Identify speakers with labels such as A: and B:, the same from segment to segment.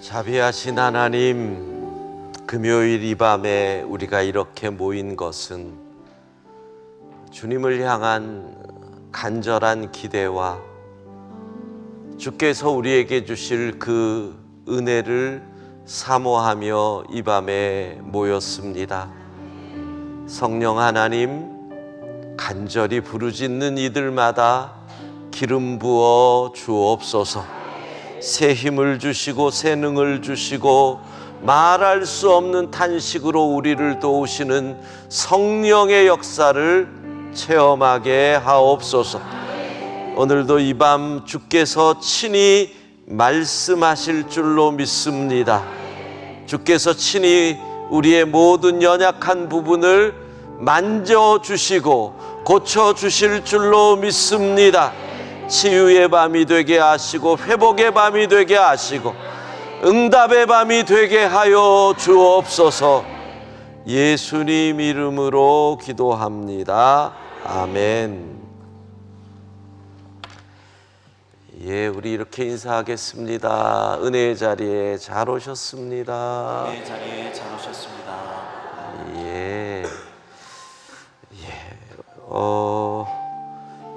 A: 자비하신 하나님, 금요일 이 밤에 우리가 이렇게 모인 것은 주님을 향한 간절한 기대와 주께서 우리에게 주실 그 은혜를 사모하며 이 밤에 모였습니다. 성령 하나님, 간절히 부르짖는 이들마다 기름 부어 주옵소서. 새 힘을 주시고 새 능을 주시고 말할 수 없는 탄식으로 우리를 도우시는 성령의 역사를 체험하게 하옵소서. 오늘도 이 밤 주께서 친히 말씀하실 줄로 믿습니다. 주께서 친히 우리의 모든 연약한 부분을 만져주시고 고쳐주실 줄로 믿습니다. 치유의 밤이 되게 하시고 회복의 밤이 되게 하시고 응답의 밤이 되게 하여 주옵소서. 예수님 이름으로 기도합니다. 아멘. 예, 우리 이렇게 인사하겠습니다. 은혜의 자리에 잘 오셨습니다.
B: 은혜의 자리에 잘 오셨습니다.
A: 예.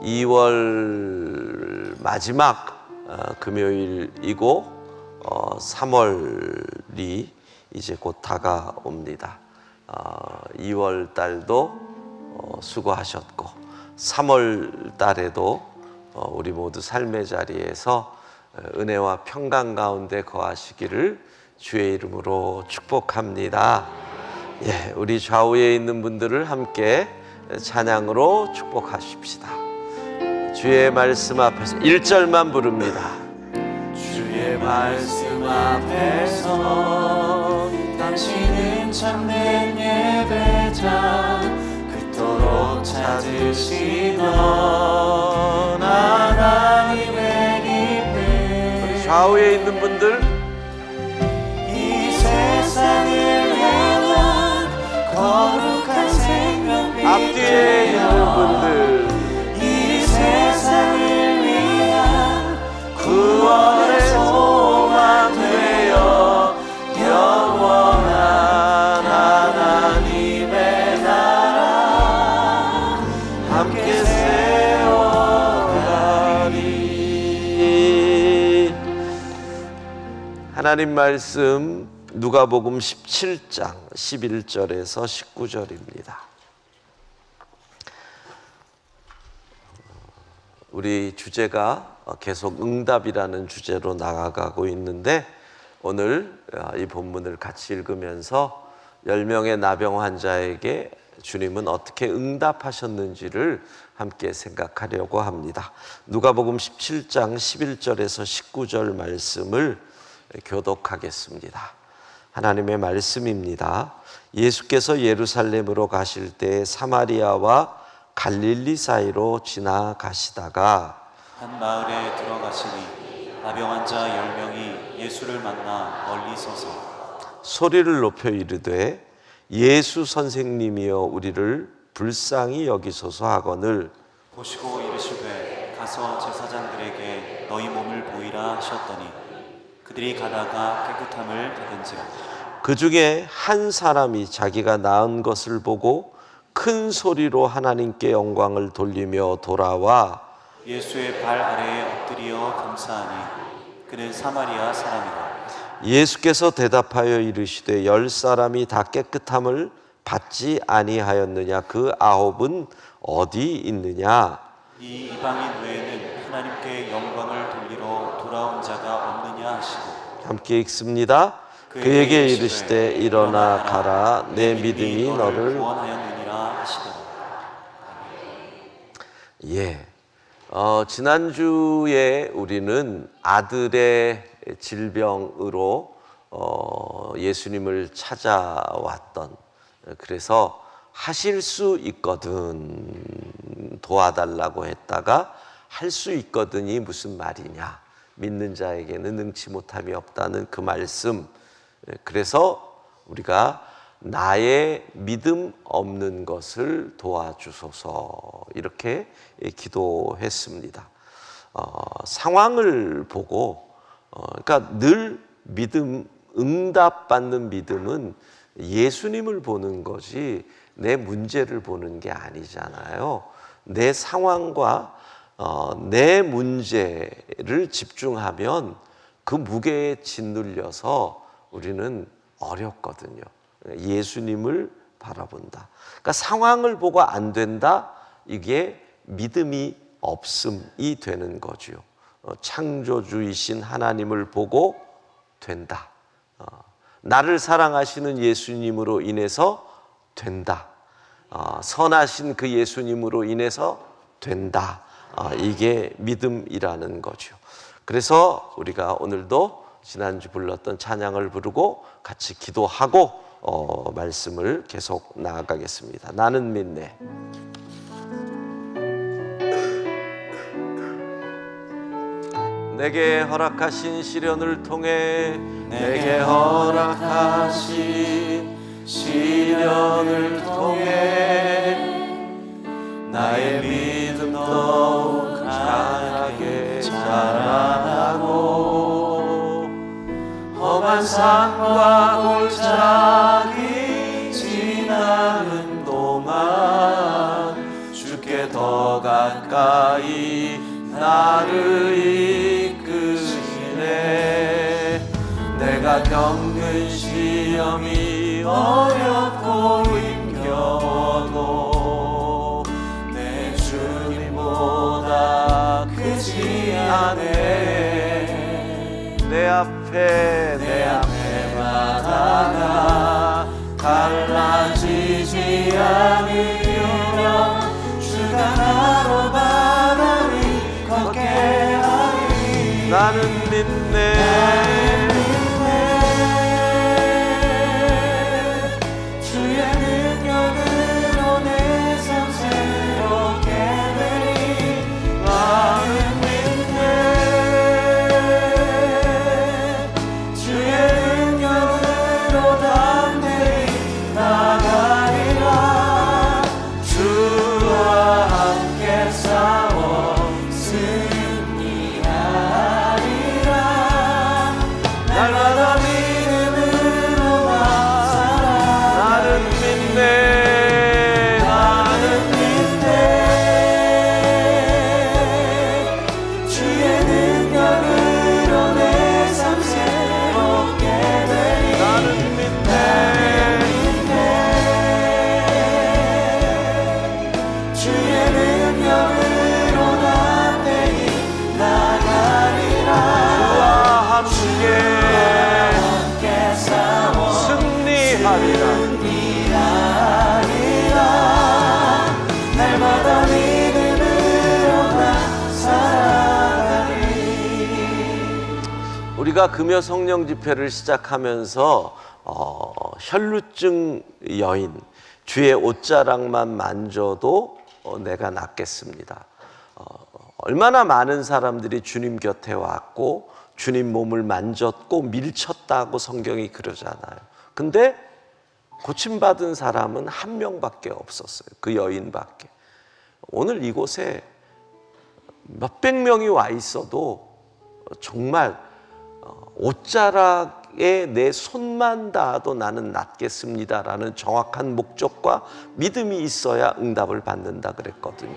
A: 2월 마지막 금요일이고 3월이 이제 곧 다가옵니다. 2월 달도 수고하셨고 3월 달에도 우리 모두 삶의 자리에서 은혜와 평강 가운데 거하시기를 주의 이름으로 축복합니다. 예, 우리 좌우에 있는 분들을 함께 찬양으로 축복하십시다. 주의 말씀 앞에서 1절만 부릅니다.
B: 주의 말씀 앞에서 당신은 참된 예배자, 그토록 찾으시던 하나님의 기쁨.
A: 좌우에 있는 분들,
B: 이 세상을 향한 거룩한 생명 빛,
A: 앞뒤에 있는 분들,
B: 세상을 위한 구원의 소망 되어 영원한 하나님의 나라 함께 세워가리.
A: 하나님 말씀 누가복음 17장 11절에서 19절입니다. 우리 주제가 계속 응답이라는 주제로 나아가고 있는데, 오늘 이 본문을 같이 읽으면서 10명의 나병 환자에게 주님은 어떻게 응답하셨는지를 함께 생각하려고 합니다. 누가복음 17장 11절에서 19절 말씀을 교독하겠습니다. 하나님의 말씀입니다. 예수께서 예루살렘으로 가실 때 사마리아와 갈릴리 사이로 지나가시다가
B: 한 마을에 들어가시니 나병 환자 10명이 예수를 만나 멀리 서서
A: 소리를 높여 이르되 예수 선생님이여 우리를 불쌍히 여기소서 하거늘
B: 보시고 이르시되 가서 제사장들에게 너희 몸을 보이라 하셨더니 그들이 가다가 깨끗함을 받은지라.
A: 그 중에 한 사람이 자기가 나은 것을 보고 큰 소리로 하나님께 영광을 돌리며 돌아와
B: 예수의 발 아래에 엎드려 감사하니 그는 사마리아 사람이라.
A: 예수께서 대답하여 이르시되 10사람이 다 깨끗함을 받지 아니하였느냐? 그 9은 어디 있느냐?
B: 이 이방인 외에는 하나님께 영광을 돌리러 돌아온 자가 없느냐 하시고
A: 함께 읽습니다. 그에게 이르시되 일어나 가라, 내 믿음이 너를
B: 구원하였느니라 하시더라.
A: 예. 지난주에 우리는 아들의 질병으로 예수님을 찾아왔던, 그래서 하실 수 있거든 도와달라고 했다가 할 수 있거든이 무슨 말이냐, 믿는 자에게는 능치 못함이 없다는 그 말씀. 그래서 우리가 나의 믿음 없는 것을 도와주소서 이렇게 기도했습니다. 상황을 보고 그러니까 늘 믿음, 응답받는 믿음은 예수님을 보는 거지 내 문제를 보는 게 아니잖아요. 내 상황과 내 문제를 집중하면 그 무게에 짓눌려서 우리는 어렵거든요. 예수님을 바라본다. 그러니까 상황을 보고 안 된다, 이게 믿음이 없음이 되는 거죠. 창조주이신 하나님을 보고 된다. 나를 사랑하시는 예수님으로 인해서 된다. 선하신 그 예수님으로 인해서 된다. 이게 믿음이라는 거죠. 그래서 우리가 오늘도 지난주 불렀던 찬양을 부르고 같이 기도하고 말씀을 계속 나아가겠습니다. 나는 믿네. 내게 허락하신 시련을 통해
B: 내게 허락하신 시련을 통해 나의 믿음 더욱 강하게 자라나고 험한 산과 골짜기 지나는 동안 주께 더 가까이 나를 이끄시네. 내가 겪는 시험이 어렵고 힘겨워도 내 주님보다 크지 않네.
A: 내 앞에
B: 바다가 갈라지지 않으면 주가 나로 바다 위 걷게 하리.
A: 나는 믿네.
B: 주의 능력으로 내 삶 새롭게 되리. 나는 믿네. 주의 능력으로 담대히 나가리라. 주와 함께 싸워 승리하리라. 날마다 믿음으로 나 살아.
A: 나는 믿네.
B: 나는 믿네. 주의 능력으로 내 삶 새롭게 되리.
A: 나는 믿네.
B: 주의 능력으로 담대히 나가리라.
A: 주와 함께
B: 싸워
A: 승리하리라.
B: 승리하리라. 날마다 믿음으로 나 살아가리.
A: 우리가 금요 성령 집회를 시작하면서 혈루증 여인, 주의 옷자락만 만져도 내가 낫겠습니다. 얼마나 많은 사람들이 주님 곁에 왔고 주님 몸을 만졌고 밀쳤다고 성경이 그러잖아요. 근데 고침받은 사람은 한 명밖에 없었어요. 그 여인밖에. 오늘 이곳에 몇백 명이 와 있어도 정말 옷자락에 내 손만 닿아도 나는 낫겠습니다라는 정확한 목적과 믿음이 있어야 응답을 받는다 그랬거든요.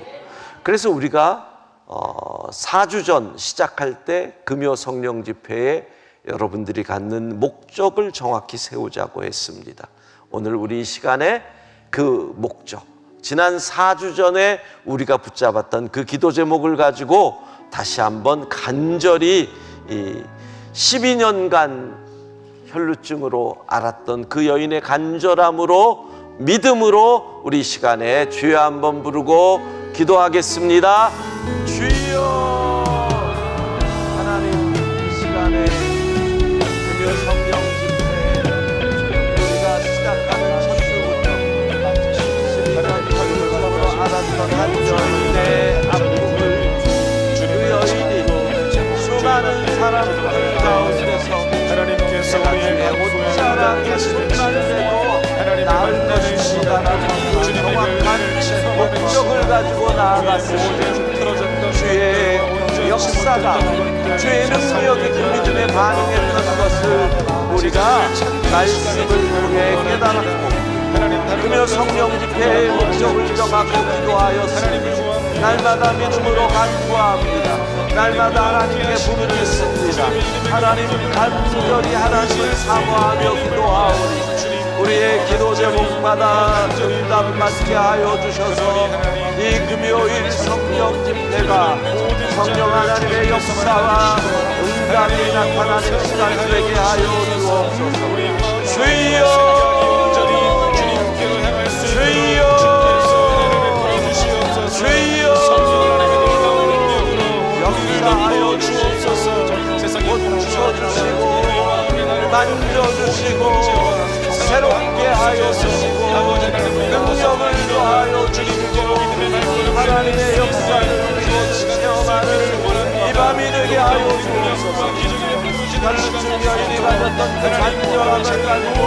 A: 그래서 우리가 4주 전 시작할 때 금요 성령 집회에 여러분들이 갖는 목적을 정확히 세우자고 했습니다. 오늘 우리 이 시간에 그 목적, 지난 4주 전에 우리가 붙잡았던 그 기도 제목을 가지고 다시 한번 간절히 12년간 혈루증으로 앓았던 그 여인의 간절함으로 믿음으로 우리 이 시간에 주여 한번 부르고 기도하겠습니다. 주여. 하나님, 이 시간에 금요 성령 집회 우리가 시작하는 첫 주부터 12년 혈루증으로 앓았던 한 여인의 아픔을 그 여인이 수많은 사람들 가운데서
C: 하나님께서
A: 내가
C: 우리의
A: 주의 옷자락에 손만 대도 나을 것입니다라는 정확한 목적을 가지고 나아갔습니다. 주의 역사가, 주의 능력이 그 믿음에 반응했던 것을 우리가 말씀을 통해 깨달았고, 그며 성령 집회의 목적을 정하고 기도하였습니다. 날마다 믿음으로 간구합니다. 날마다 하나님께 부르짖습니다. 하나님 간절히 하나님을 사모하며 기도하오니 우리의 기도 제목마다 응답받게 하여 주셔서 이 금요일 성령 집회가 성령 하나님의 역사와 응답이 나타나는 시간 되게 하여 주옵소서. 주여, 역사하여 주옵소서. 고쳐주시고 만져주시고 새롭게 하여 주시고 능력을 더하여 주시고 하나님의 역사를 체험하는 이 밤이 되게 하여 주옵소서. 갈수증 여인이 가졌던 그 간절함을 가지고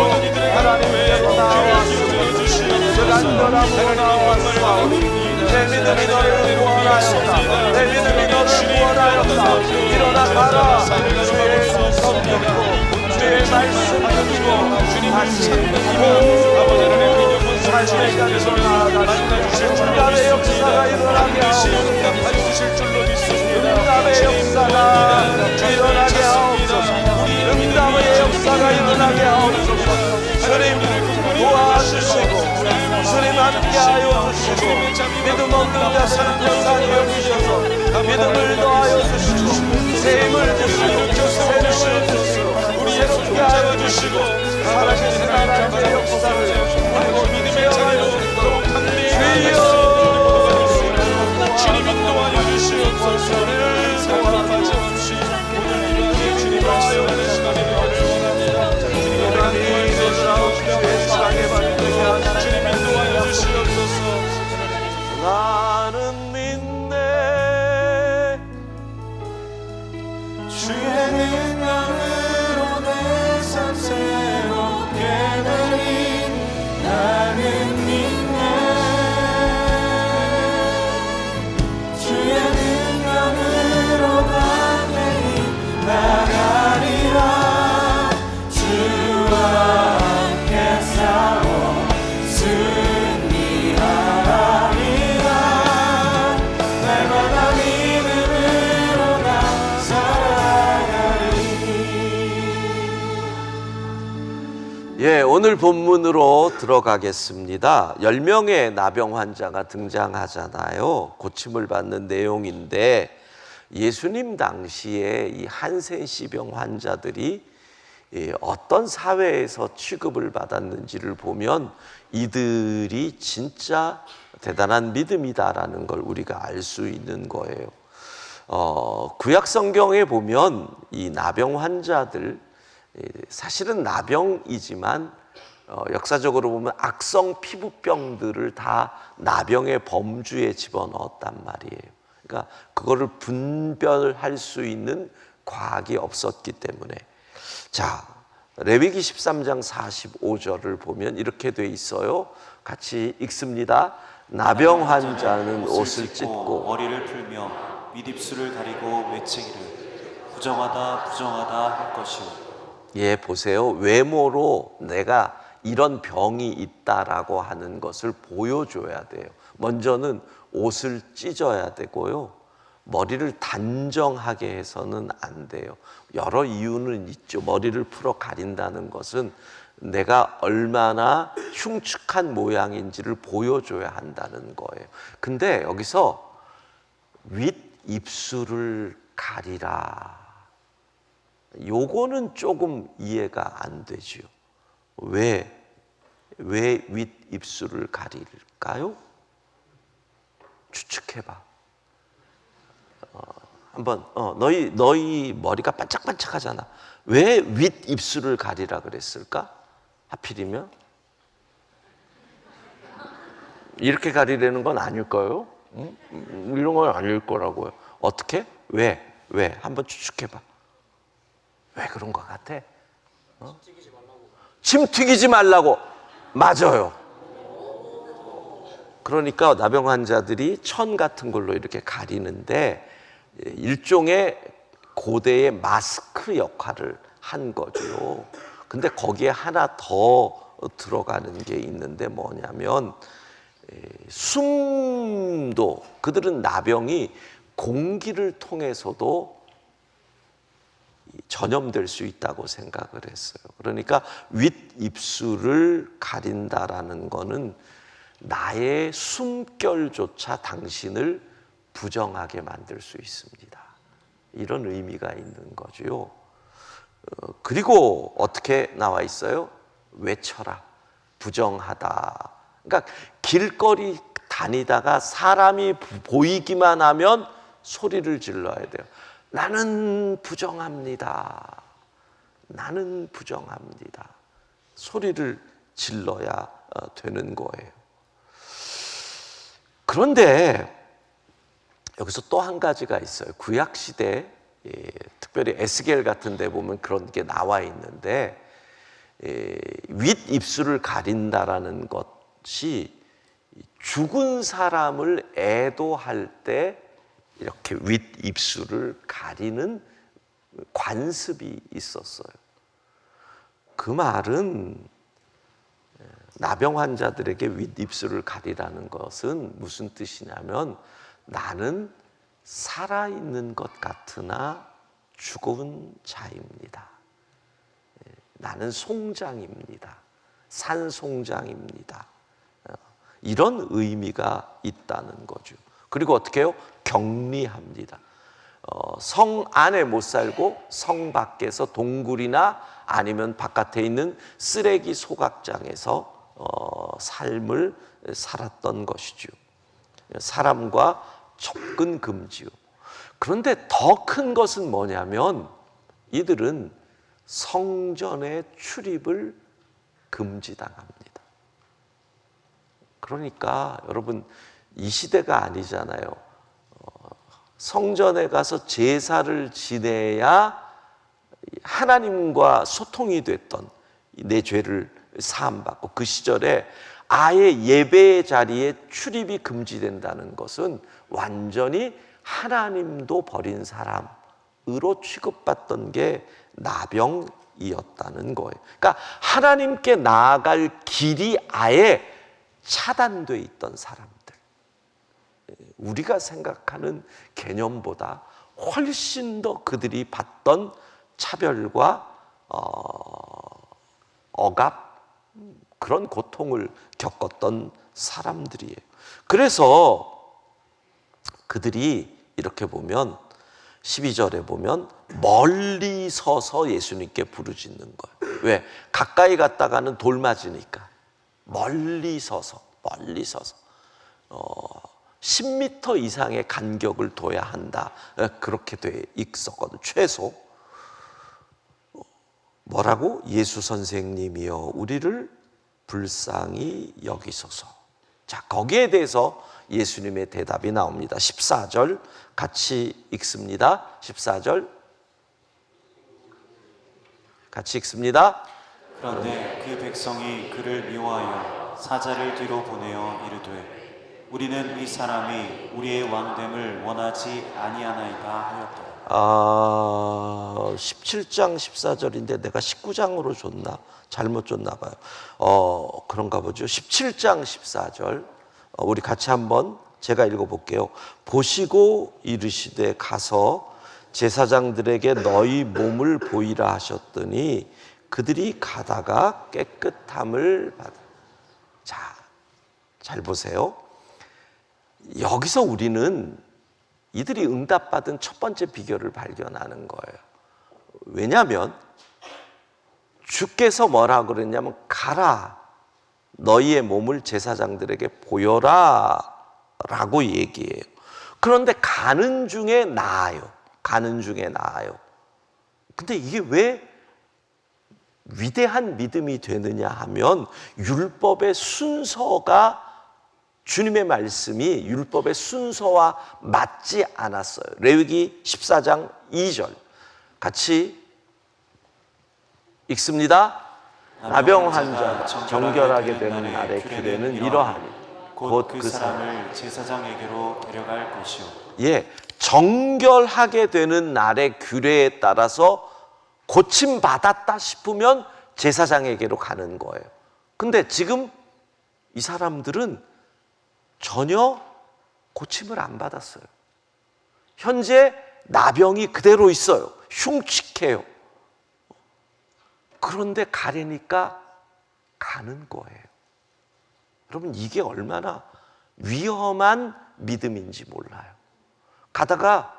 A: 하나님께로 나왔습니다. 그 간절함으로 나왔사오니 내 믿음이 너를 구원하였다. 내 믿음이 너를 구원하였다. 일어나 가라. 주의 성령으로 주의 말씀 듣고 다시 삶의 자리로 나아가시고 응답의 역사가 일어나게 하옵소서. 응답의 역사가 일어나게 하옵소서. 응답의 역사가 일어나게 하옵소서. 주님 도와주시고 주님 함께하여 주시고 믿음 없는 자들을 불쌍히 여기셔서 믿음을 더하여 주시고 새 힘을 주시고 새 능을 주시고 새롭게 하여 주시고 살아계신 하나님의 역사를 그리고 믿음의 자리로 주여 주님 인도하여 주시옵소서. 사랑을 빠져없이 오늘 이 밤에 주님 말씀하는 시간이 되기를 원합니다. 주님 주의 사랑의 밤이 되게 하시고 주님 인도하여 주시옵소서. 나는 믿네 주의 능력으로 내 삶 새롭게 되리. 나는 믿네 주의 능력으로 담대히 나가리라. 주와 함께 싸워 승리하리라. 날마다 믿음으로 나 살아가리. 예, 오늘 본문으로 들어가겠습니다. 10명의 나병 환자가 등장하잖아요. 고침을 받는 내용인데 예수님 당시에 이 한센시병 환자들이 어떤 사회에서 취급을 받았는지를 보면 이들이 진짜 대단한 믿음이다라는 걸 우리가 알 수 있는 거예요. 구약 성경에 보면 이 나병 환자들, 사실은 나병이지만 역사적으로 보면 악성 피부병들을 다 나병의 범주에 집어넣었단 말이에요. 그러니까 그거를 분별할 수 있는 과학이 없었기 때문에. 자, 레위기 13장 45절을 보면 이렇게 돼 있어요. 같이 읽습니다. 나병 환자는 옷을 찢고
B: 머리를 풀며 밑입술을 가리고 외치기를 부정하다 부정하다 할 것이오.
A: 예, 보세요. 외모로 내가 이런 병이 있다라고 하는 것을 보여줘야 돼요. 먼저는 옷을 찢어야 되고요. 머리를 단정하게 해서는 안 돼요. 여러 이유는 있죠. 머리를 풀어 가린다는 것은 내가 얼마나 흉측한 모양인지를 보여줘야 한다는 거예요. 근데 여기서 윗입술을 가리라. 요거는 조금 이해가 안 되죠. 왜 윗입술을 가릴까요? 추측해봐. 한번 너희 머리가 반짝반짝하잖아. 왜 윗입술을 가리라 그랬을까? 하필이면 이렇게 가리려는 건 아닐까요? 이런 건 아닐 거라고요. 어떻게? 왜? 한번 추측해봐. 왜 그런 것 같아? 침 튀기지 말라고. 맞아요. 그러니까 나병 환자들이 천 같은 걸로 이렇게 가리는데 일종의 고대의 마스크 역할을 한 거죠. 근데 거기에 하나 더 들어가는 게 있는데 뭐냐면 숨도, 그들은 나병이 공기를 통해서도 전염될 수 있다고 생각을 했어요. 그러니까 윗입술을 가린다라는 거는 나의 숨결조차 당신을 부정하게 만들 수 있습니다. 이런 의미가 있는 거죠. 그리고 어떻게 나와 있어요? 외쳐라. 부정하다. 그러니까 길거리 다니다가 사람이 보이기만 하면 소리를 질러야 돼요. 나는 부정합니다. 나는 부정합니다. 소리를 질러야 되는 거예요. 그런데 여기서 또 한 가지가 있어요. 구약시대, 특별히 에스겔 같은 데 보면 그런 게 나와 있는데, 윗입술을 가린다라는 것이 죽은 사람을 애도할 때 이렇게 윗입술을 가리는 관습이 있었어요. 그 말은 나병 환자들에게 윗입술을 가리라는 것은 무슨 뜻이냐면, 나는 살아있는 것 같으나 죽은 자입니다. 나는 송장입니다. 산송장입니다. 이런 의미가 있다는 거죠. 그리고 어떻게 해요? 격리합니다. 성 안에 못 살고 성 밖에서 동굴이나 아니면 바깥에 있는 쓰레기 소각장에서 삶을 살았던 것이죠. 사람과 접근 금지요. 그런데 더 큰 것은 뭐냐면 이들은 성전의 출입을 금지당합니다. 그러니까 여러분, 이 시대가 아니잖아요. 성전에 가서 제사를 지내야 하나님과 소통이 됐던, 내 죄를 사함받고, 그 시절에 아예 예배의 자리에 출입이 금지된다는 것은 완전히 하나님도 버린 사람으로 취급받던 게 나병이었다는 거예요. 그러니까 하나님께 나아갈 길이 아예 차단돼 있던 사람들, 우리가 생각하는 개념보다 훨씬 더 그들이 받던 차별과 억압, 그런 고통을 겪었던 사람들이에요. 그래서 그들이 이렇게 보면 12절에 보면 멀리 서서 예수님께 부르짖는 거예요. 왜? 가까이 갔다가는 돌 맞으니까 멀리 서서 10m 이상의 간격을 둬야 한다. 그렇게 돼 있었거든. 최소. 뭐라고? 예수 선생님이여 우리를 불쌍히 여기소서. 자, 거기에 대해서 예수님의 대답이 나옵니다. 14절 같이 읽습니다. 14절 같이 읽습니다.
B: 그런데 그 백성이 그를 미워하여 사자를 뒤로 보내어 이르되 우리는 이 사람이 우리의 왕됨을 원하지 아니하나이다 하였더라.
A: 17장 14절인데 내가 19장으로 줬나? 잘못 줬나 봐요. 그런가 보죠. 17장 14절 우리 같이 한번 제가 읽어볼게요. 보시고 이르시되 가서 제사장들에게 너희 몸을 보이라 하셨더니 그들이 가다가 깨끗함을 받아. 자, 잘 보세요. 여기서 우리는 이들이 응답받은 첫 번째 비결을 발견하는 거예요. 왜냐하면 주께서 뭐라 그랬냐면 가라, 너희의 몸을 제사장들에게 보여라 라고 얘기해요. 그런데 가는 중에 나아요. 근데 이게 왜 위대한 믿음이 되느냐 하면 율법의 순서가, 주님의 말씀이 율법의 순서와 맞지 않았어요. 레위기 14장 2절 같이 읽습니다. 나병 환자 정결하게 되는 날의 규례는 이러하니 곧 그 사람을
B: 제사장에게로 데려갈 것이요.
A: 예, 정결하게 되는 날의 규례에 따라서 고침받았다 싶으면 제사장에게로 가는 거예요. 근데 지금 이 사람들은 전혀 고침을 안 받았어요. 현재 나병이 그대로 있어요. 흉측해요. 그런데 가려니까 가는 거예요. 여러분, 이게 얼마나 위험한 믿음인지 몰라요. 가다가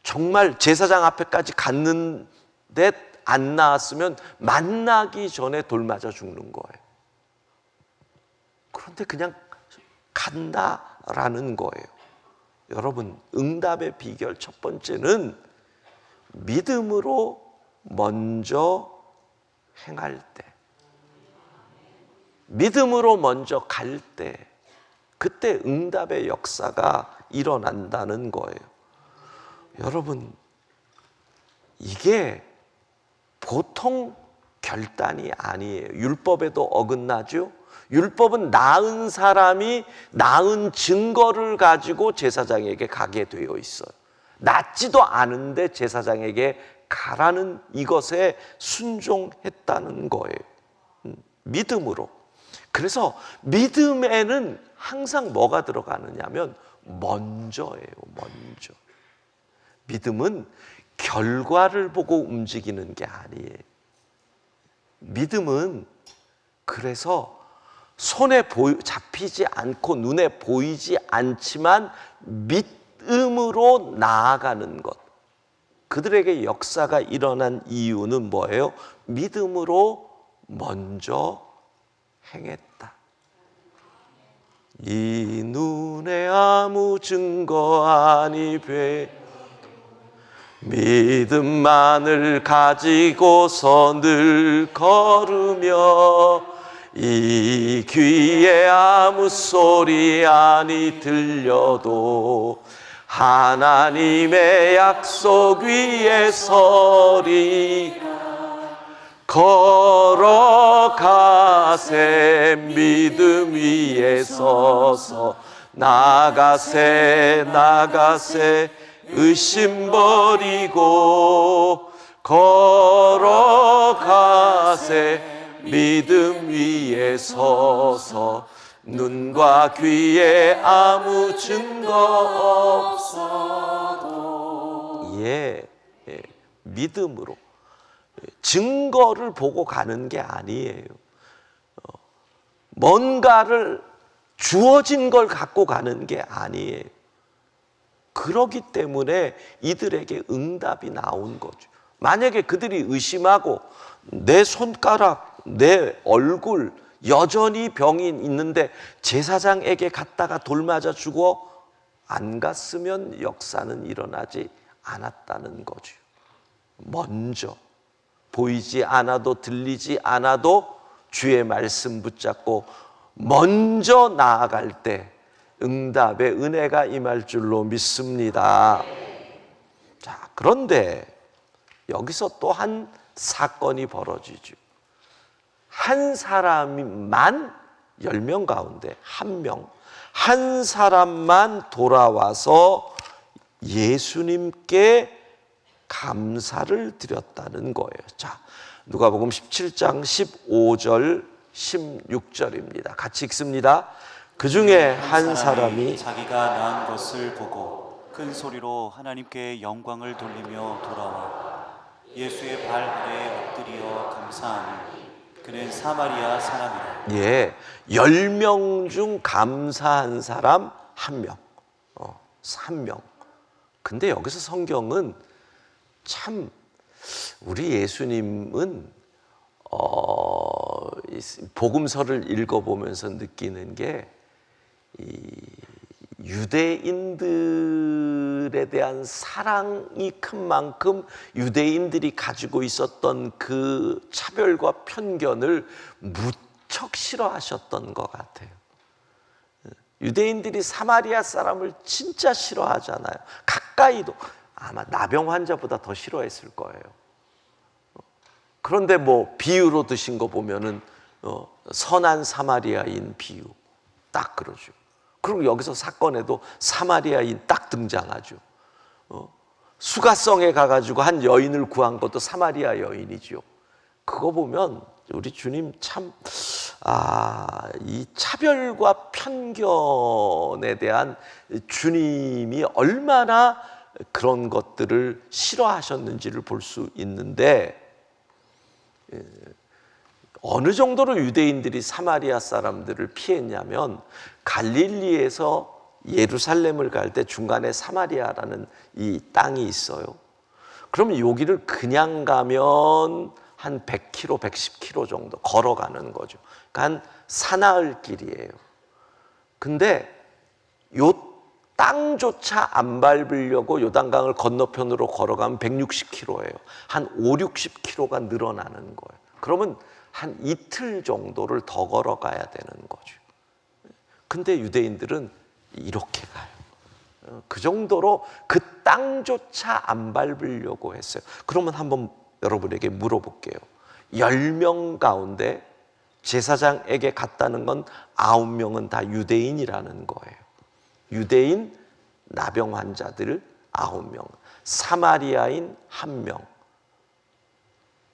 A: 정말 제사장 앞에까지 갔는데 안 나왔으면 만나기 전에 돌 맞아 죽는 거예요. 그런데 그냥 간다라는 거예요. 여러분, 응답의 비결 첫 번째는 믿음으로 먼저 행할 때, 믿음으로 먼저 갈 때, 그때 응답의 역사가 일어난다는 거예요. 여러분, 이게 보통 결단이 아니에요. 율법에도 어긋나죠? 율법은 낳은 사람이 낳은 증거를 가지고 제사장에게 가게 되어 있어요. 낳지도 않은데 제사장에게 가라는 이것에 순종했다는 거예요. 믿음으로. 그래서 믿음에는 항상 뭐가 들어가느냐면 먼저예요. 먼저. 믿음은 결과를 보고 움직이는 게 아니에요. 믿음은 그래서 손에 잡히지 않고 눈에 보이지 않지만 믿음으로 나아가는 것. 그들에게 역사가 일어난 이유는 뭐예요? 믿음으로 먼저 행했다. 이 눈에 아무 증거 아니 믿음만을 가지고서 늘 걸으며 이 귀에 아무 소리 아니 들려도 하나님의 약속 위에 서리 걸어가세 믿음 위에 서서 나가세 의심 버리고 걸어가세 믿음 위에 서서 눈과 귀에 아무 증거 없어도 믿음으로 증거를 보고 가는 게 아니에요. 뭔가를 주어진 걸 갖고 가는 게 아니에요. 그러기 때문에 이들에게 응답이 나온 거죠. 만약에 그들이 의심하고 내 손가락, 내 얼굴 여전히 병이 있는데 제사장에게 갔다가 돌 맞아 죽어 안 갔으면 역사는 일어나지 않았다는 거죠. 먼저 보이지 않아도 들리지 않아도 주의 말씀 붙잡고 먼저 나아갈 때 응답의 은혜가 임할 줄로 믿습니다. 자, 그런데 여기서 또 한 사건이 벌어지죠. 한 사람만 10명 가운데 한 사람만 돌아와서 예수님께 감사를 드렸다는 거예요. 자, 누가복음 17장 15절 16절입니다. 같이 읽습니다. 그 중에 한 사람이
B: 자기가 낳은 것을 보고 큰 소리로 하나님께 영광을 돌리며 돌아와 예수의 발 아래에 엎드려 감사하니 그는 사마리아 사람이라.
A: 10명 중 감사한 사람 1명. 3명. 근데 여기서 성경은 참 우리 예수님은 복음서를 읽어보면서 느끼는 게 유대인들에 대한 사랑이 큰 만큼 유대인들이 가지고 있었던 그 차별과 편견을 무척 싫어하셨던 것 같아요. 유대인들이 사마리아 사람을 진짜 싫어하잖아요. 가까이도 아마 나병 환자보다 더 싫어했을 거예요. 그런데 뭐 비유로 드신 거 보면은 선한 사마리아인 비유 딱 그러죠. 그리고 여기서 사건에도 사마리아인 딱 등장하죠. 수가성에 가가지고 한 여인을 구한 것도 사마리아 여인이죠. 그거 보면 우리 주님 참, 이 차별과 편견에 대한 주님이 얼마나 그런 것들을 싫어하셨는지를 볼 수 있는데, 어느 정도로 유대인들이 사마리아 사람들을 피했냐면, 갈릴리에서 예루살렘을 갈 때 중간에 사마리아라는 이 땅이 있어요. 그러면 여기를 그냥 가면 한 100km, 110km 정도 걸어가는 거죠. 그러니까 한 사나흘 길이에요. 근데 요 땅조차 안 밟으려고 요단강을 건너편으로 걸어가면 160km예요. 한 5, 60km가 늘어나는 거예요. 그러면 한 이틀 정도를 더 걸어가야 되는 거죠. 근데 유대인들은 이렇게 가요. 그 정도로 그 땅조차 안 밟으려고 했어요. 그러면 한번 여러분에게 물어볼게요. 10명 가운데 제사장에게 갔다는 건 9명은 다 유대인이라는 거예요. 유대인 나병 환자들 9명, 사마리아인 1명.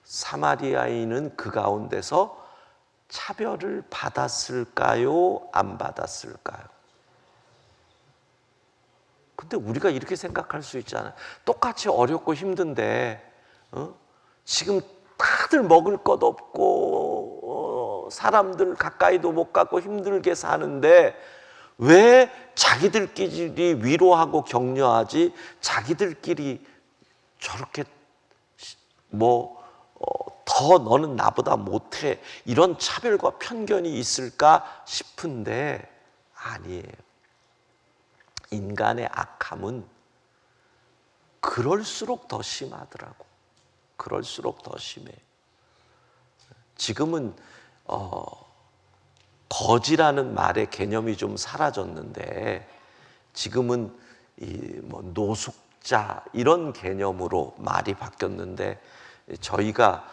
A: 사마리아인은 그 가운데서 차별을 받았을까요? 안 받았을까요? 근데 우리가 이렇게 생각할 수 있잖아요. 똑같이 어렵고 힘든데 지금 다들 먹을 것 없고 사람들 가까이도 못 가고 힘들게 사는데 왜 자기들끼리 위로하고 격려하지 자기들끼리 저렇게 더 너는 나보다 못해 이런 차별과 편견이 있을까 싶은데 아니에요. 인간의 악함은 그럴수록 더 심하더라고. 그럴수록 더 심해. 지금은 거지라는 말의 개념이 좀 사라졌는데 지금은 노숙자 이런 개념으로 말이 바뀌었는데 저희가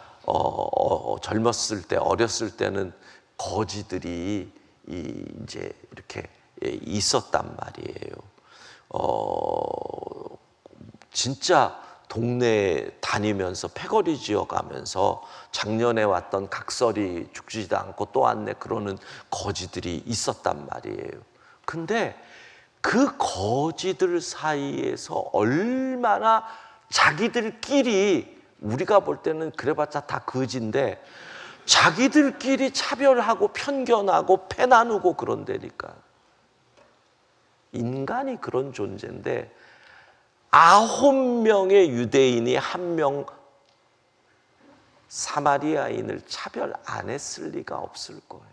A: 젊었을 때 어렸을 때는 거지들이 이제 이렇게 있었단 말이에요. 진짜 동네에 다니면서 패거리 지어가면서 작년에 왔던 각설이 죽지도 않고 또 왔네 그러는 거지들이 있었단 말이에요. 근데 그 거지들 사이에서 얼마나 자기들끼리 우리가 볼 때는 그래봤자 다 거지인데 자기들끼리 차별하고 편견하고 패 나누고 그런다니까. 인간이 그런 존재인데 9명의 유대인이 1명 사마리아인을 차별 안 했을 리가 없을 거예요.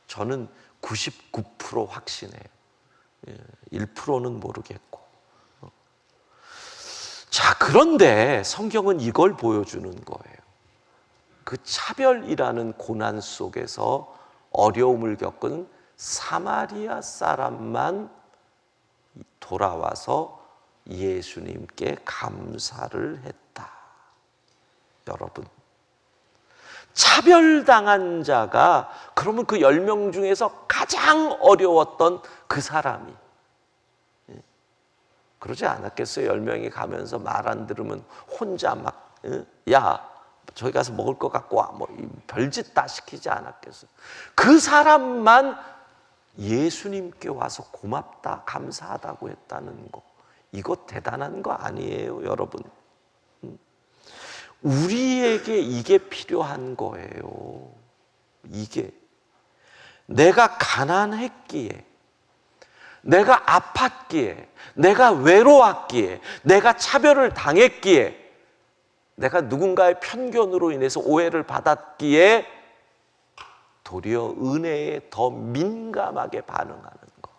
A: 저는 99% 확신해요. 1%는 모르겠고. 자, 그런데 성경은 이걸 보여주는 거예요. 그 차별이라는 고난 속에서 어려움을 겪은 사마리아 사람만 돌아와서 예수님께 감사를 했다. 여러분, 차별당한 자가 그러면 그 10명 중에서 가장 어려웠던 그 사람이 그러지 않았겠어요? 10명이 가면서 말 안 들으면 혼자 막 야 저기 가서 먹을 것 갖고 와 별짓 다 시키지 않았겠어요? 그 사람만 예수님께 와서 고맙다 감사하다고 했다는 거 이거 대단한 거 아니에요 여러분? 우리에게 이게 필요한 거예요. 이게 내가 가난했기에 내가 아팠기에 내가 외로웠기에 내가 차별을 당했기에 내가 누군가의 편견으로 인해서 오해를 받았기에 도리어 은혜에 더 민감하게 반응하는 것.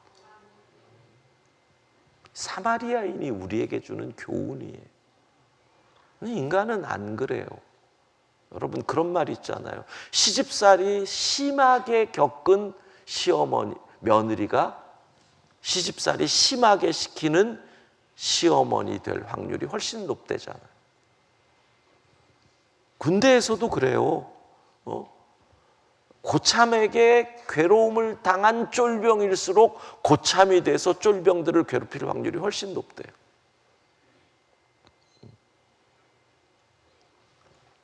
A: 사마리아인이 우리에게 주는 교훈이에요. 인간은 안 그래요. 여러분 그런 말 있잖아요. 시집살이 심하게 겪은 시어머니, 며느리가 시집살이 심하게 시키는 시어머니 될 확률이 훨씬 높대잖아요. 군대에서도 그래요. 고참에게 괴로움을 당한 쫄병일수록 고참이 돼서 쫄병들을 괴롭힐 확률이 훨씬 높대요.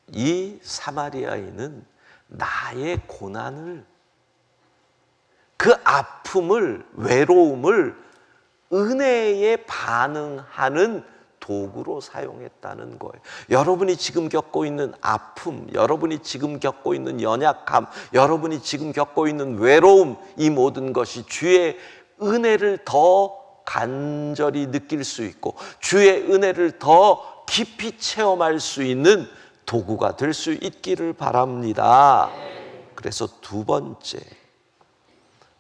A: 이 사마리아인은 나의 고난을, 그 아픔을, 외로움을 은혜에 반응하는 도구로 사용했다는 거예요. 여러분이 지금 겪고 있는 아픔, 여러분이 지금 겪고 있는 연약함, 여러분이 지금 겪고 있는 외로움, 이 모든 것이 주의 은혜를 더 간절히 느낄 수 있고 주의 은혜를 더 깊이 체험할 수 있는 도구가 될 수 있기를 바랍니다. 그래서 두 번째,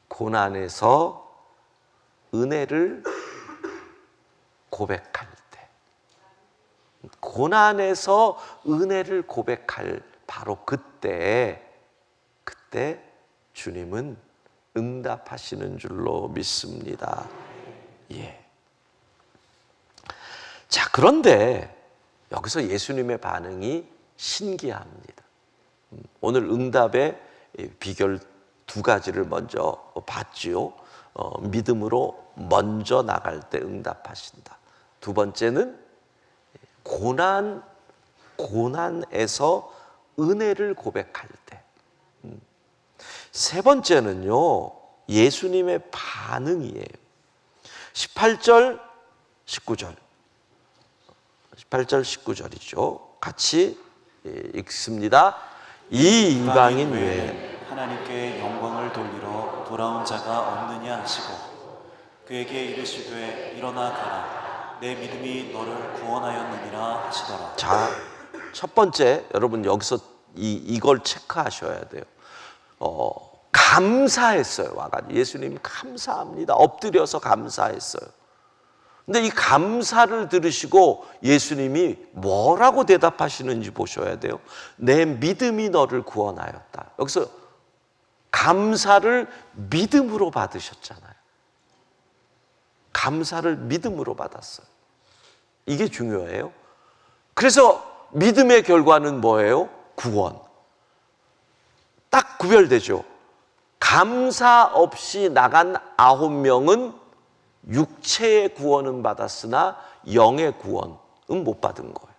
A: 고난에서 은혜를 고백할 때, 고난에서 은혜를 고백할 바로 그때 주님은 응답하시는 줄로 믿습니다. 예. 자, 그런데 여기서 예수님의 반응이 신기합니다. 오늘 응답의 비결 두 가지를 먼저 봤지요. 믿음으로 먼저 나갈 때 응답하신다. 두 번째는 고난에서 은혜를 고백할 때. 세 번째는요, 예수님의 반응이에요. 18절, 19절. 18절, 19절이죠. 같이 읽습니다. 이 이방인 외에
B: 하나님께 영광을 돌리러 돌아온 자가 없느냐 하시고 그에게 이르시되 일어나 가라 내 믿음이 너를 구원하였느니라 하시더라.
A: 자, 첫 번째, 여러분 여기서 이걸 체크하셔야 돼요. 감사했어요. 와가지고 예수님이 감사합니다. 엎드려서 감사했어요. 근데 이 감사를 들으시고 예수님이 뭐라고 대답하시는지 보셔야 돼요. 내 믿음이 너를 구원하였다. 여기서 감사를 믿음으로 받으셨잖아요. 감사를 믿음으로 받았어요. 이게 중요해요. 그래서 믿음의 결과는 뭐예요? 구원. 딱 구별되죠. 감사 없이 나간 9명은 육체의 구원은 받았으나 영의 구원은 못 받은 거예요.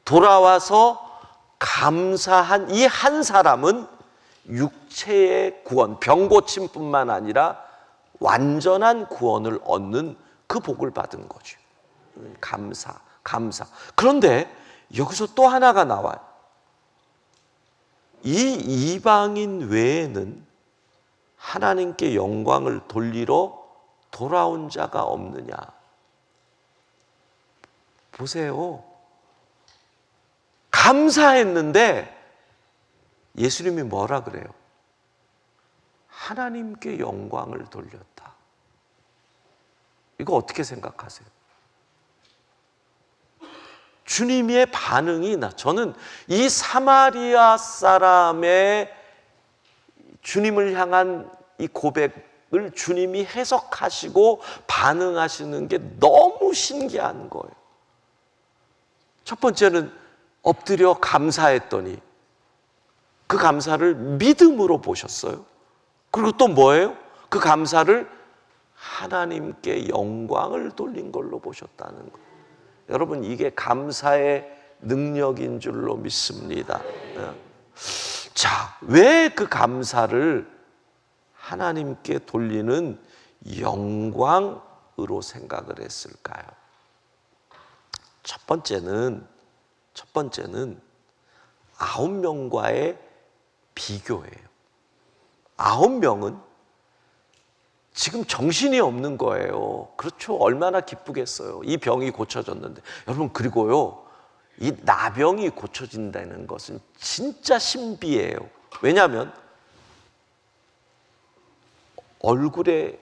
A: 돌아와서 감사한 이 한 사람은 육체의 구원, 병 고침뿐만 아니라 완전한 구원을 얻는 그 복을 받은 거죠. 감사. 그런데 여기서 또 하나가 나와요. 이 이방인 외에는 하나님께 영광을 돌리러 돌아온 자가 없느냐. 보세요. 감사했는데 예수님이 뭐라 그래요? 하나님께 영광을 돌렸다. 이거 어떻게 생각하세요? 주님의 반응이 저는 이 사마리아 사람의 주님을 향한 이 고백을 주님이 해석하시고 반응하시는 게 너무 신기한 거예요. 첫 번째는 엎드려 감사했더니 그 감사를 믿음으로 보셨어요. 그리고 또 뭐예요? 그 감사를 하나님께 영광을 돌린 걸로 보셨다는 거예요. 여러분, 이게 감사의 능력인 줄로 믿습니다. 자, 왜 그 감사를 하나님께 돌리는 영광으로 생각을 했을까요? 첫 번째는 9명과의 비교예요. 9명은 지금 정신이 없는 거예요. 그렇죠. 얼마나 기쁘겠어요. 이 병이 고쳐졌는데. 여러분, 그리고요, 이 나병이 고쳐진다는 것은 진짜 신비해요. 왜냐하면 얼굴에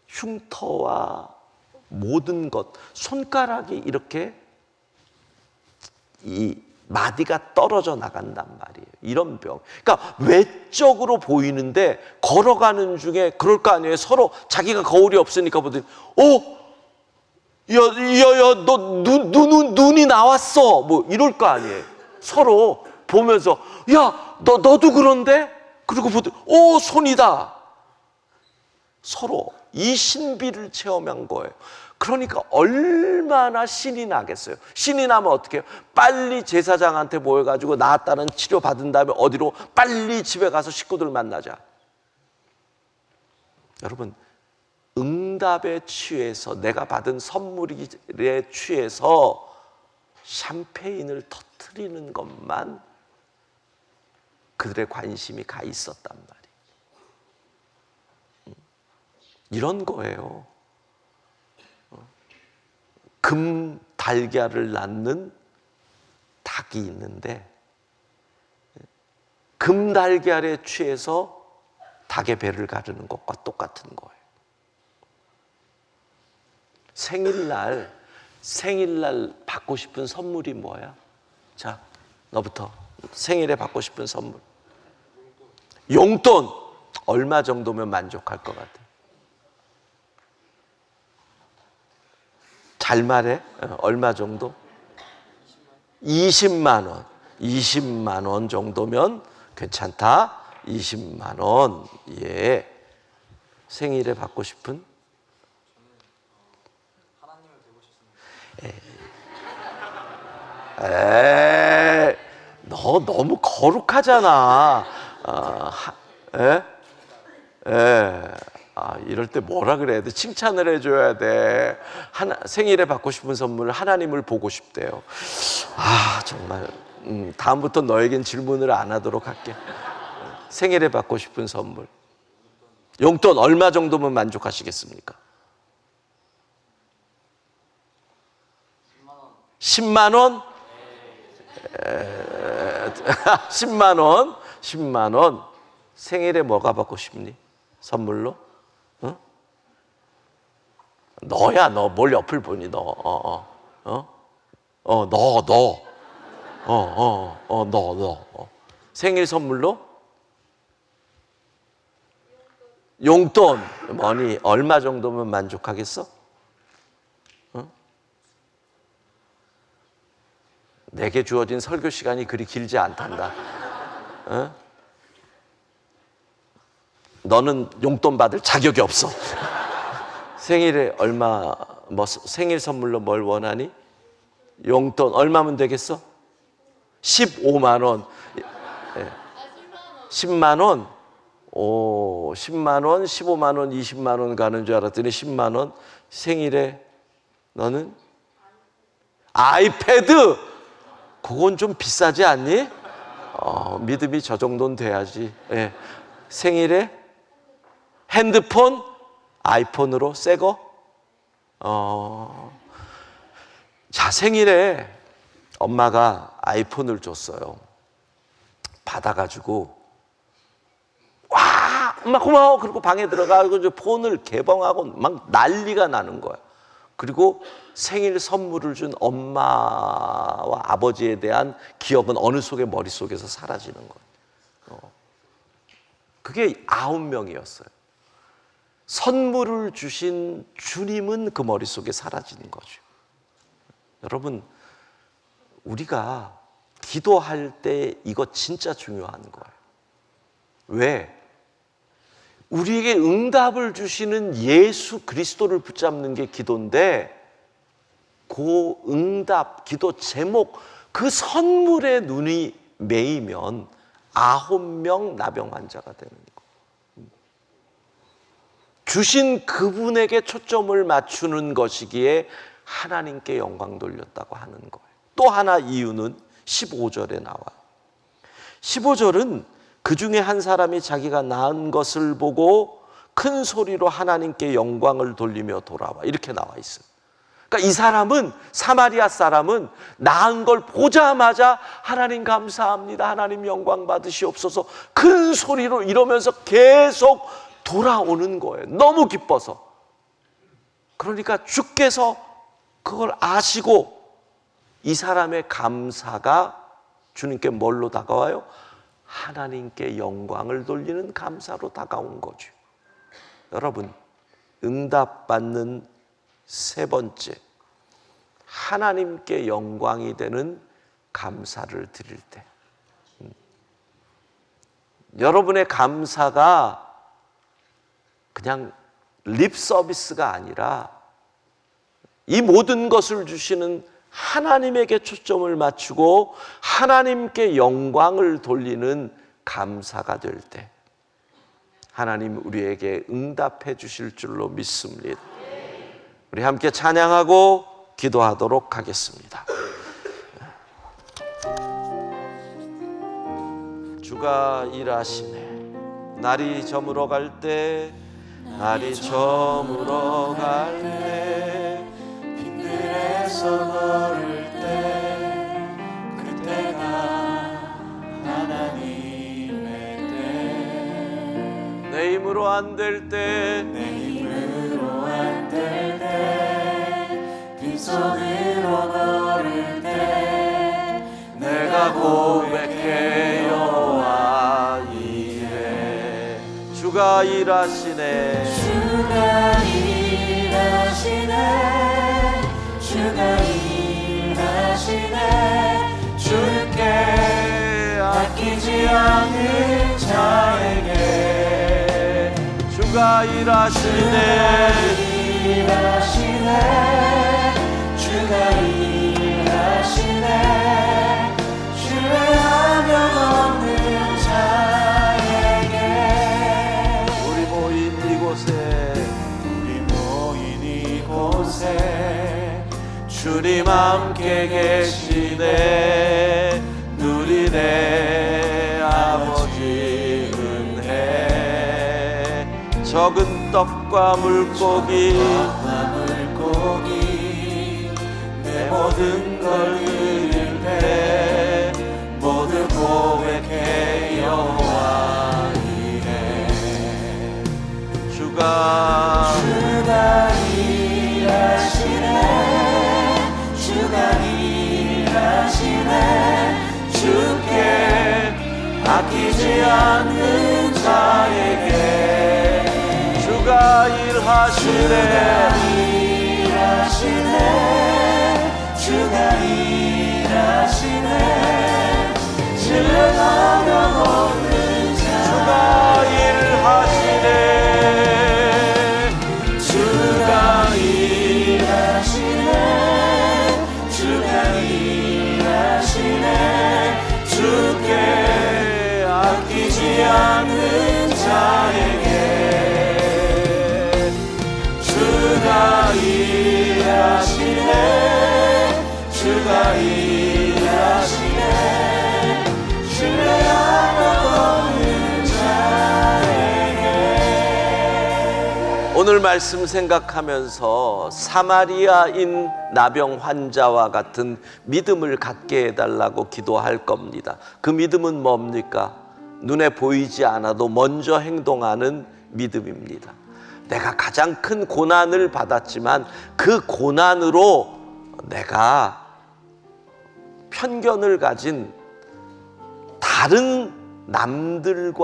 A: 흉터와 모든 것, 손가락이 이렇게 이 마디가 떨어져 나간단 말이에요. 이런 병. 그러니까 외적으로 보이는데 걸어가는 중에 그럴 거 아니에요. 서로 자기가 거울이 없으니까 보더니 너 눈이 나왔어. 뭐 이럴 거 아니에요. 서로 보면서 야, 너도 그런데? 그리고 보더니 오, 손이다. 서로 이 신비를 체험한 거예요. 그러니까 얼마나 신이 나겠어요. 신이 나면 어떻게 해요? 빨리 제사장한테 모여가지고 나았다는 치료 받은 다음에 어디로? 빨리 집에 가서 식구들 만나자. 여러분, 응답에 취해서, 내가 받은 선물에 취해서 샴페인을 터뜨리는 것만 그들의 관심이 가 있었단 말이에요. 이런 거예요. 금 달걀을 낳는 닭이 있는데 금 달걀에 취해서 닭의 배를 가르는 것과 똑같은 거예요. 생일날 받고 싶은 선물이 뭐야? 자, 너부터. 생일에 받고 싶은 선물. 용돈. 얼마 정도면 만족할 것 같아? 잘 말해. 얼마 정도? 20만 원. 20만 원 정도면 괜찮다. 20만 원. 예. 생일에 받고 싶은?
C: 하나님을 뵈고 싶습니다.
A: 너 너무 거룩하잖아. 이럴 때 뭐라 그래야 돼? 칭찬을 해줘야 돼. 생일에 받고 싶은 선물, 하나님을 보고 싶대요. 정말. 다음부터 너에겐 질문을 안 하도록 할게. 생일에 받고 싶은 선물. 용돈 얼마 정도면 만족하시겠습니까? 10만 원? 10만 원? 10만 원? 생일에 뭐가 받고 싶니? 선물로? 너야, 너. 뭘 옆을 보니, 너. 너. 생일 선물로? 용돈. 뭐니? 얼마 정도면 만족하겠어? 내게 주어진 설교 시간이 그리 길지 않단다. 너는 용돈 받을 자격이 없어. 생일에 얼마, 생일 선물로 뭘 원하니? 용돈 얼마면 되겠어? 15만 원. 10만 원? 10만 원, 15만 원, 20만 원 가는 줄 알았더니 10만 원. 생일에 너는? 아이패드! 그건 좀 비싸지 않니? 믿음이 저 정도는 돼야지. 예. 생일에 핸드폰? 아이폰으로 새 거? 자, 생일에 엄마가 아이폰을 줬어요. 받아가지고 와, 엄마 고마워. 그리고 방에 들어가고 이제 폰을 개봉하고 막 난리가 나는 거야. 그리고 생일 선물을 준 엄마와 아버지에 대한 기억은 어느 속에 머릿속에서 사라지는 거예요. 그게 9명이었어요. 선물을 주신 주님은 그 머릿속에 사라지는 거죠. 여러분, 우리가 기도할 때 이거 진짜 중요한 거예요. 왜? 우리에게 응답을 주시는 예수 그리스도를 붙잡는 게 기도인데 그 응답, 기도 제목, 그 선물에 눈이 매이면 9명 나병 환자가 되는 거예요. 주신 그분에게 초점을 맞추는 것이기에 하나님께 영광 돌렸다고 하는 거예요. 또 하나 이유는 15절에 나와요. 15절은 그 중에 한 사람이 자기가 낳은 것을 보고 큰 소리로 하나님께 영광을 돌리며 돌아와, 이렇게 나와 있어요. 그러니까 이 사람은, 사마리아 사람은 낳은 걸 보자마자 하나님 감사합니다, 하나님 영광 받으시옵소서, 큰 소리로 이러면서 계속 돌아오는 거예요. 너무 기뻐서. 그러니까 주께서 그걸 아시고 이 사람의 감사가 주님께 뭘로 다가와요? 하나님께 영광을 돌리는 감사로 다가온 거죠. 여러분, 응답받는 세 번째, 하나님께 영광이 되는 감사를 드릴 때, 여러분의 감사가 그냥 립 서비스가 아니라 이 모든 것을 주시는 하나님에게 초점을 맞추고 하나님께 영광을 돌리는 감사가 될 때 하나님 우리에게 응답해 주실 줄로 믿습니다. 우리 함께 찬양하고 기도하도록 하겠습니다. 주가 일하시네. 날이 저물어 갈 때, 날이 저물어 갈 때,
B: 빈들에서 걸을 때, 그때가 하나님의 때.
A: 내 힘으로 안 될 때,
B: 내 힘으로 안 될 때, 빈손으로 걸을 때,
A: 내가 고백해 여호와 이래. 주가 일하시네.
B: 주가 일하시네. 주가 일하시네. 주께 아끼지 않는 자에게.
A: 주가 일하시네.
B: 일하시네. 주가 일하시네. 신뢰하면 없는 자에게.
A: 우리 모인 이곳에 주님 함께 계시네. 누리네 아버지 은혜. 적은 떡과 물고기
B: 내 모든 걸 드릴 때 모두 고백해 여호와 이래.
A: 주가
B: 일하시네. 주가 일하시네. 주께 아끼지 않는 자에게.
A: 주가 일하시네.
B: 일하시네. 주가 일하시네. 신뢰하면 없는 자.
A: 주가 일하시네.
B: 주가 일하시네. 주가 일하시네. 주께 아끼지 않는 자에게. 주가 일하시네. 주가 일하시네. 신뢰하면 없는 자에게.
A: 오늘 말씀 생각하면서 사마리아인 나병 환자와 같은 믿음을 갖게 해달라고 기도할 겁니다. 그 믿음은 뭡니까? 눈에 보이지 않아도 먼저 행동하는 믿음입니다. 내가 가장 큰 고난을 받았지만 그 고난으로 내가 편견을 가진 다른 남들을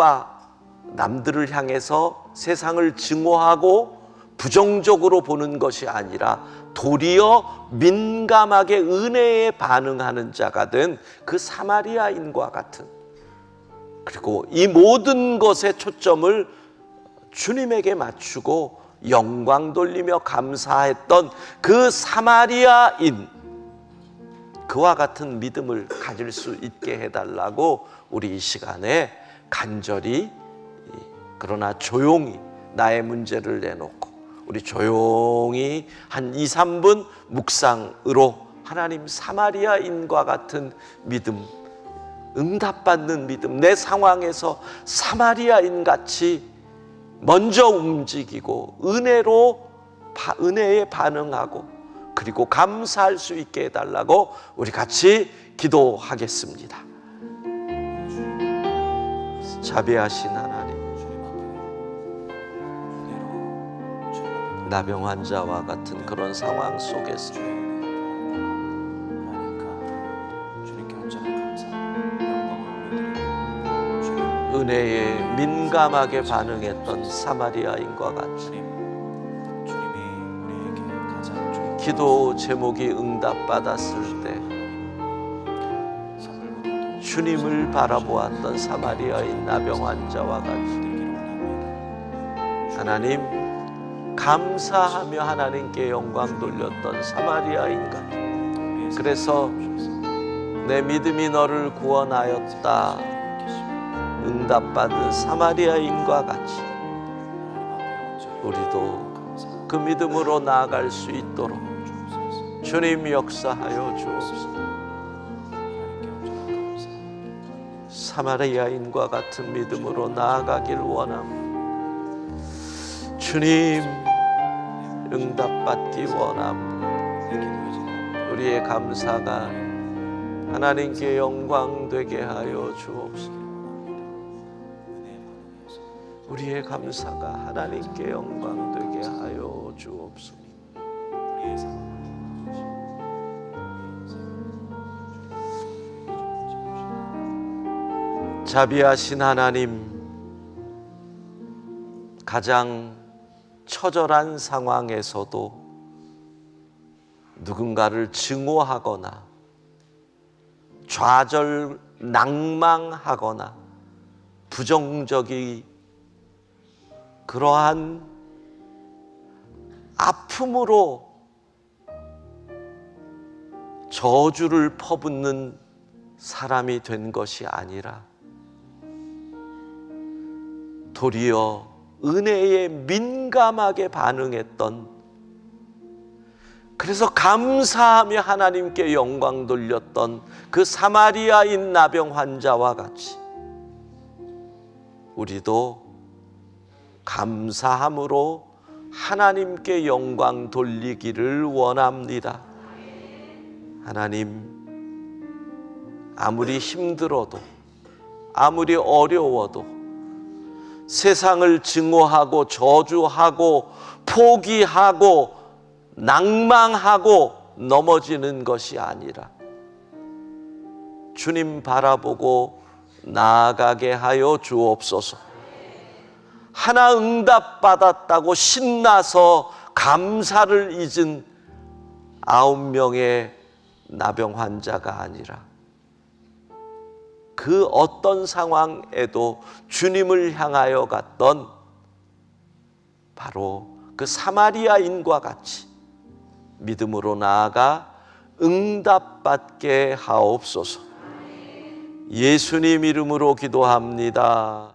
A: 향해서 세상을 증오하고 부정적으로 보는 것이 아니라 도리어 민감하게 은혜에 반응하는 자가 된 그 사마리아인과 같은, 그리고 이 모든 것의 초점을 주님에게 맞추고 영광 돌리며 감사했던 그 사마리아인, 그와 같은 믿음을 가질 수 있게 해달라고 우리 이 시간에 간절히, 그러나 조용히 나의 문제를 내놓고 우리 조용히 한 2, 3분 묵상으로 하나님, 사마리아인과 같은 믿음, 응답받는 믿음, 내 상황에서 사마리아인같이 먼저 움직이고 은혜에 반응하고 그리고 감사할 수 있게 해달라고 우리 같이 기도하겠습니다. 자비하신 하나님, 나병 환자와 같은 그런 상황 속에서 은혜에 민감하게 반응했던 사마리아인과 같은 기도 제목이 응답받았을 때 주님을 바라보았던 사마리아인 나병 환자와 같이 하나님 감사하며 하나님께 영광 돌렸던 사마리아인가. 그래서 내 믿음이 너를 구원하였다 응답받은 사마리아인과 같이 우리도 그 믿음으로 나아갈 수 있도록 주님 역사하여 주옵소서. 사마리아인과 같은 믿음으로 나아가길 원합니다. 주님 응답받기 원합니다. 우리의 감사가 하나님께 영광 되게 하여 주옵소서. 우리의 감사가 하나님께 영광 되게 하여 주옵소서. 자비하신 하나님, 가장 처절한 상황에서도 누군가를 증오하거나 좌절, 낭망하거나 부정적이 그러한 아픔으로 저주를 퍼붓는 사람이 된 것이 아니라 도리어 은혜에 민감하게 반응했던, 그래서 감사하며 하나님께 영광 돌렸던 그 사마리아인 나병 환자와 같이 우리도 감사함으로 하나님께 영광 돌리기를 원합니다. 하나님, 아무리 힘들어도 아무리 어려워도 세상을 증오하고 저주하고 포기하고 낭망하고 넘어지는 것이 아니라 주님 바라보고 나아가게 하여 주옵소서. 하나 응답받았다고 신나서 감사를 잊은 9명의 나병 환자가 아니라 그 어떤 상황에도 주님을 향하여 갔던 바로 그 사마리아인과 같이 믿음으로 나아가 응답받게 하옵소서. 예수님 이름으로 기도합니다.